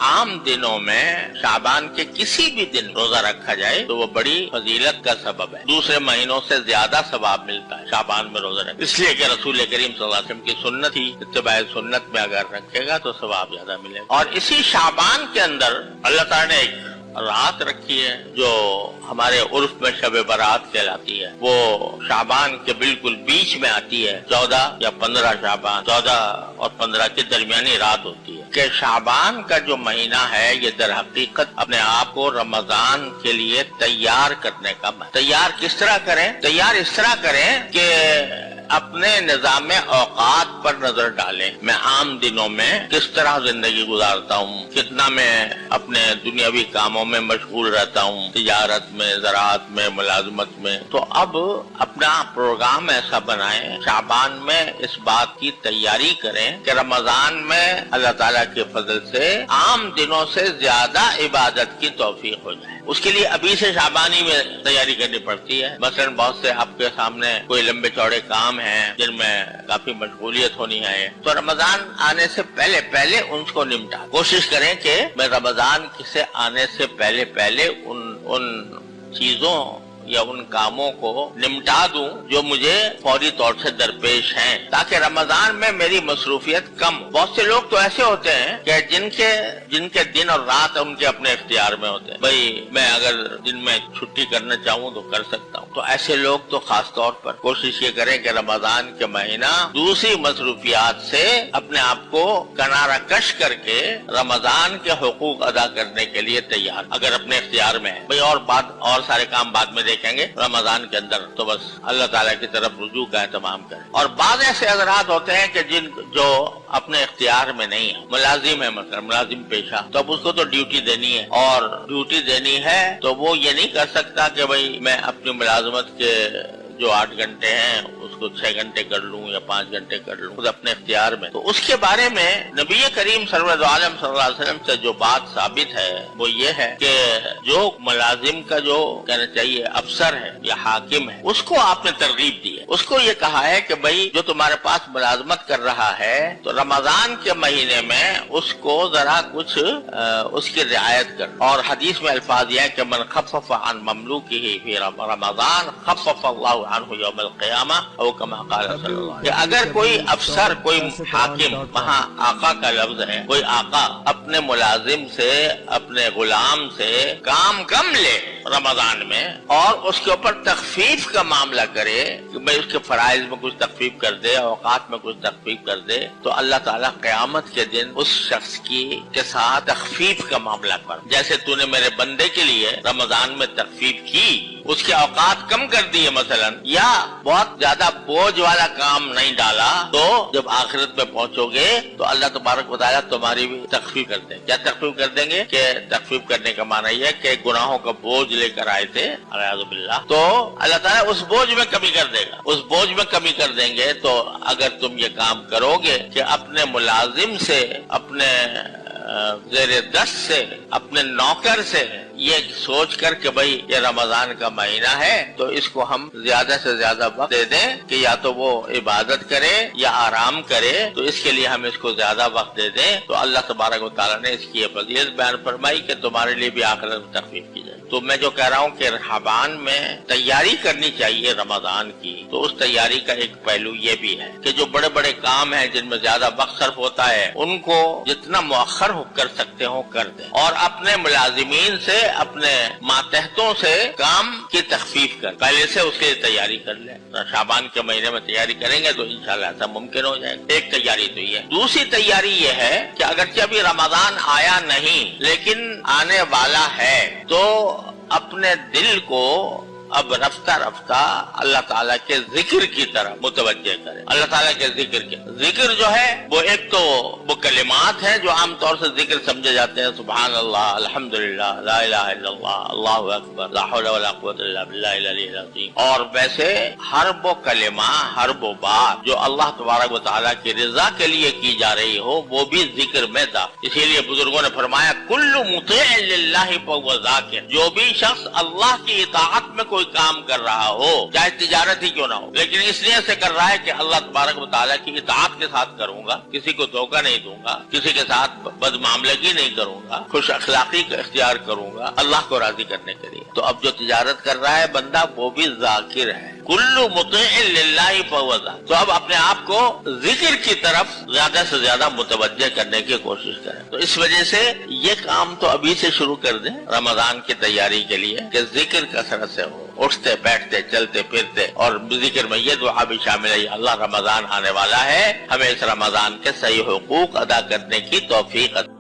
عام دنوں میں شعبان کے کسی بھی دن روزہ رکھا جائے تو وہ بڑی فضیلت کا سبب ہے، دوسرے مہینوں سے زیادہ ثواب ملتا ہے شعبان میں روزہ رکھا، اس لیے کہ رسول کریم صلی اللہ علیہ وسلم کی سنت ہی، اتباع سنت میں اگر رکھے گا تو ثواب زیادہ ملے گا۔ اور اسی شعبان کے اندر اللہ تعالیٰ نے ایک رات رکھی ہے جو ہمارے عرف میں شب برات کہلاتی ہے، وہ شعبان کے بالکل بیچ میں آتی ہے، 14 یا 15 شعبان، 14 اور 15 کے درمیانی رات ہوتی ہے کہ شعبان کا جو مہینہ ہے یہ در حقیقت اپنے آپ کو رمضان کے لیے تیار کرنے کا تیار کس طرح کریں؟ تیار اس طرح کریں کہ اپنے نظام اوقات پر نظر ڈالیں، میں عام دنوں میں کس طرح زندگی گزارتا ہوں، کتنا میں اپنے دنیاوی کاموں میں مشغول رہتا ہوں، تجارت میں، زراعت میں، ملازمت میں۔ تو اب اپنا پروگرام ایسا بنائیں، شعبان میں اس بات کی تیاری کریں کہ رمضان میں اللہ تعالیٰ کے فضل سے عام دنوں سے زیادہ عبادت کی توفیق ہو جائے۔ اس کے لیے ابھی سے شعبانی میں تیاری کرنی پڑتی ہے، مثلا بہت سے آپ کے سامنے کوئی لمبے چوڑے کام ہیں جن میں کافی مشغولیت ہونی ہے، تو رمضان آنے سے پہلے ان کو نمٹا کوشش کریں کہ میں رمضان سے آنے سے پہلے ان چیزوں یا ان کاموں کو نمٹا دوں جو مجھے فوری طور سے درپیش ہیں، تاکہ رمضان میں میری مصروفیت کم۔ بہت سے لوگ تو ایسے ہوتے ہیں کہ جن کے دن اور رات ان کے اپنے اختیار میں ہوتے ہیں، بھئی میں اگر دن میں چھٹی کرنا چاہوں تو کر سکتا ہوں، تو ایسے لوگ تو خاص طور پر کوشش یہ کریں کہ رمضان کے مہینہ دوسری مصروفیات سے اپنے آپ کو کنارہ کش کر کے رمضان کے حقوق ادا کرنے کے لیے تیار، اگر اپنے اختیار میں ہے۔ بھئی اور سارے کام بعد میں دیکھیں گے، رمضان کے اندر تو بس اللہ تعالیٰ کی طرف رجوع کا اہتمام کریں۔ اور بعض ایسے حضرات ہوتے ہیں کہ جو اپنے اختیار میں نہیں ہے، ملازم ہے، مثلا ملازم پیشہ، تو اب اس کو تو ڈیوٹی دینی ہے، اور ڈیوٹی دینی ہے تو وہ یہ نہیں کر سکتا کہ بھئی میں اپنی ملازمت کے جو 8 گھنٹے ہیں اس کو 6 گھنٹے کر لوں یا 5 گھنٹے کر لوں، خود اپنے اختیار میں۔ تو اس کے بارے میں نبی کریم سرور عالم صلی اللہ علیہ وسلم سے جو بات ثابت ہے وہ یہ ہے کہ جو ملازم کا جو کہنا چاہیے افسر ہے یا حاکم ہے، اس کو آپ نے ترغیب دی ہے، اس کو یہ کہا ہے کہ بھئی جو تمہارے پاس ملازمت کر رہا ہے تو رمضان کے مہینے میں اس کو ذرا کچھ اس کی رعایت کر۔ اور حدیث میں الفاظ یہ ہے کہ من خفف عن مملوکہ فی رمضان خفف اللہ عنہ یوم القیامہ او کما قال صلی اللہ علیہ وسلم، کہ اگر کوئی افسر، کوئی حاکم، وہاں آقا کا لفظ ہے، کوئی آقا اپنے ملازم سے، اپنے غلام سے کام کم لے رمضان میں اور اس کے اوپر تخفیف کا معاملہ کرے کہ بھئی اس کے فرائض میں کچھ تخفیف کر دے، اوقات میں کچھ تخفیف کر دے، تو اللہ تعالیٰ قیامت کے دن اس شخص کے ساتھ تخفیف کا معاملہ کر، جیسے تو نے میرے بندے کے لیے رمضان میں تخفیف کی، اس کے اوقات کم کر دیے مثلا، یا بہت زیادہ بوجھ والا کام نہیں ڈالا، تو جب آخرت میں پہنچو گے تو اللہ تبارک و تعالیٰ تمہاری بھی تخفیف کر دیں گے۔ کیا تخفیف کر دیں گے؟ کہ تخفیف کرنے کا معنی یہ ہے کہ گناہوں کا بوجھ لے کر آئے تھے اعوذ باللہ، تو اللہ تعالیٰ اس بوجھ میں کمی کر دے گا، اس بوجھ میں کمی کر دیں گے۔ تو اگر تم یہ کام کرو گے کہ اپنے ملازم سے، اپنے زیر دست سے، اپنے نوکر سے یہ سوچ کر کہ بھئی یہ رمضان کا مہینہ ہے تو اس کو ہم زیادہ سے زیادہ وقت دے دیں کہ یا تو وہ عبادت کرے یا آرام کرے، تو اس کے لیے ہم اس کو زیادہ وقت دے دیں، تو اللہ تبارک و تعالیٰ نے اس کی یہ فضیلت بیان فرمائی کہ تمہارے لیے بھی آخرت میں تخفیف کی جائے۔ تو میں جو کہہ رہا ہوں کہ شعبان میں تیاری کرنی چاہیے رمضان کی، تو اس تیاری کا ایک پہلو یہ بھی ہے کہ جو بڑے بڑے کام ہیں جن میں زیادہ وقت صرف ہوتا ہے ان کو جتنا مؤخر کر سکتے ہو کر دیں، اور اپنے ملازمین سے، اپنے ماتحتوں سے کام کی تخفیف کر، پہلے سے اس کی تیاری کر لیں۔ شعبان کے مہینے میں تیاری کریں گے تو انشاءاللہ ایسا ممکن ہو جائے گا۔ ایک تیاری تو یہ ہے۔ دوسری تیاری یہ ہے کہ اگرچہ ابھی رمضان آیا نہیں لیکن آنے والا ہے، تو اپنے دل کو اب رفتہ رفتہ اللہ تعالیٰ کے ذکر کی طرف متوجہ کرے۔ اللہ تعالیٰ کے ذکر جو ہے وہ ایک تو وہ کلمات ہیں جو عام طور سے ذکر سمجھے جاتے ہیں، سبحان اللہ، الحمدللہ، لا الہ الا اللہ، اللہ اکبر، لا حول ولا قوت الا باللہ العلی العظیم۔ اور ویسے ہر وہ کلمہ، ہر وہ بات جو اللہ تبارک و تعالیٰ کی رضا کے لیے کی جا رہی ہو وہ بھی ذکر میں داخل۔ اسی لیے بزرگوں نے فرمایا کل مطیع للہ فہو ذاکر، جو بھی شخص اللہ کی اطاعت میں کوئی کام کر رہا ہو، چاہے تجارت ہی کیوں نہ ہو، لیکن اس لیے سے کر رہا ہے کہ اللہ تبارک و تعالیٰ کی اطاعت کے ساتھ کروں گا، کسی کو دھوکہ نہیں دوں گا، کسی کے ساتھ بد معاملگی نہیں کروں گا، خوش اخلاقی کا اختیار کروں گا اللہ کو راضی کرنے کے لیے. تو اب جو تجارت کر رہا ہے بندہ وہ بھی ذاکر ہے. کل مطیع للہ فہو ذاکر. تو اب اپنے آپ کو ذکر کی طرف زیادہ سے زیادہ متوجہ کرنے کی کوشش کریں. تو اس وجہ سے یہ کام تو ابھی سے شروع کر دیں رمضان کی تیاری کے لیے کہ ذکر کثرت سے ہو، اٹھتے بیٹھتے چلتے پھرتے، اور ذکر میں یہ دعا بھی شامل ہے، اللہ رمضان آنے والا ہے، ہمیں اس رمضان کے صحیح حقوق ادا کرنے کی توفیق عطا